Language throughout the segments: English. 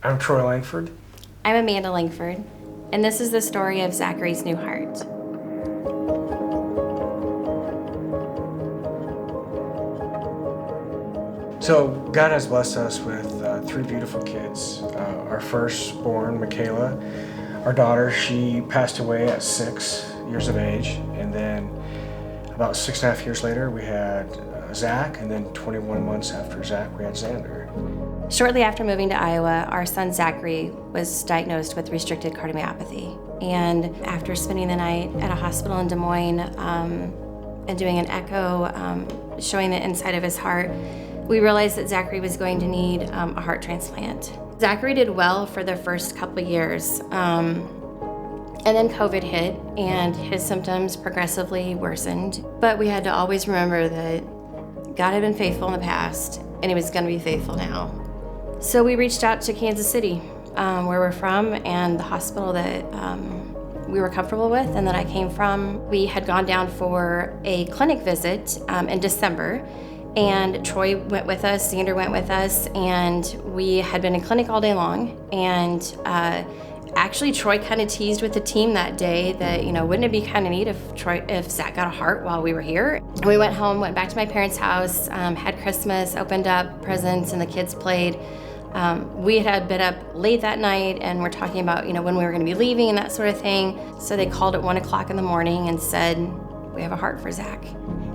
I'm Troy Langford. I'm Amanda Langford, and this is the story of Zachary's new heart. So God has blessed us with three beautiful kids. Our firstborn, Michaela, our daughter, she passed away at 6 years of age, and then about 6.5 years later, we had Zach, and then 21 months after Zach, we had Xander. Shortly after moving to Iowa, our son Zachary was diagnosed with restricted cardiomyopathy. And after spending the night at a hospital in Des Moines and doing an echo showing the inside of his heart, we realized that Zachary was going to need a heart transplant. Zachary did well for the first couple of years, and then COVID hit and his symptoms progressively worsened. But we had to always remember that God had been faithful in the past and he was gonna be faithful now. So we reached out to Kansas City, where we're from, and the hospital that we were comfortable with and that I came from. We had gone down for a clinic visit in December, and Troy went with us, Xander went with us, and we had been in clinic all day long. And actually, Troy kind of teased with the team that day that, wouldn't it be kind of neat if Zach got a heart while we were here? And we went home, went back to my parents' house, had Christmas, opened up presents, and the kids played. We had been up late that night and we're talking about, when we were gonna be leaving and that sort of thing. So they called at 1 o'clock in the morning and said, we have a heart for Zach.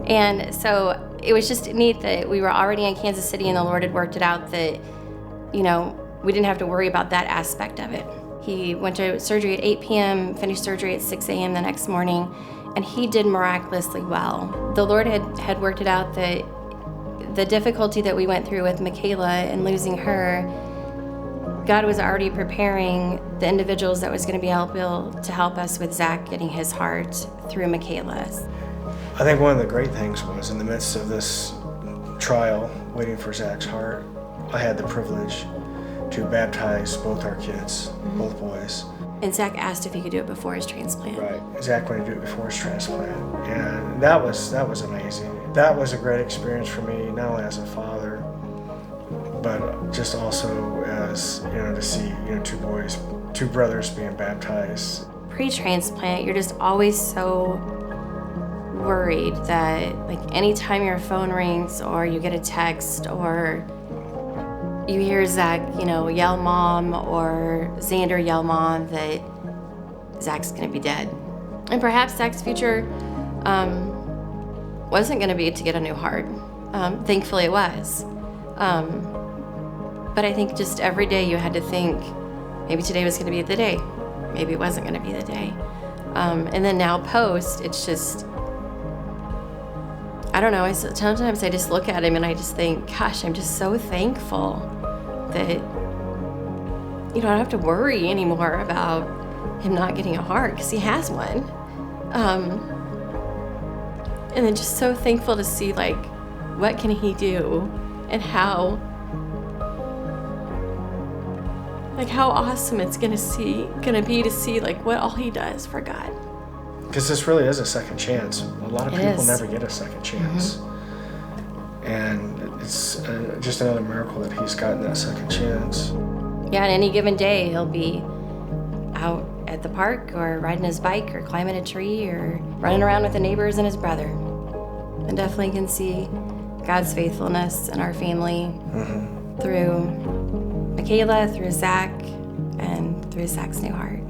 And so it was just neat that we were already in Kansas City and the Lord had worked it out that, we didn't have to worry about that aspect of it. He went to surgery at 8 p.m., finished surgery at 6 a.m. the next morning, and he did miraculously well. The Lord had worked it out that the difficulty that we went through with Michaela and losing her, God was already preparing the individuals that was going to be able to help us with Zach getting his heart through Michaela's. I think one of the great things was in the midst of this trial, waiting for Zach's heart, I had the privilege to baptize both our kids, both boys. And Zach asked if he could do it before his transplant. Right, Zach wanted to do it before his transplant, and that was amazing. That was a great experience for me, not only as a father, but just also as to see two brothers being baptized. Pre-transplant, you're just always so worried that anytime your phone rings or you get a text or you hear Zach, yell mom, or Xander yell mom, that Zach's gonna be dead. And perhaps Zach's future wasn't gonna be to get a new heart. Thankfully it was. But I think just every day you had to think, maybe today was gonna be the day. Maybe it wasn't gonna be the day. And then now post, it's just, I don't know, sometimes I just look at him and I just think, gosh, I'm just so thankful that I don't have to worry anymore about him not getting a heart, because he has one. And then just so thankful to see what can he do and how awesome it's gonna be to see what all he does for God. Because this really is a second chance. A lot of people never get a second chance. And it's just another miracle that he's gotten that second chance. Yeah, on any given day, he'll be out at the park or riding his bike or climbing a tree or running around with the neighbors and his brother. And definitely can see God's faithfulness in our family through Michaela, through Zach, and through Zach's new heart.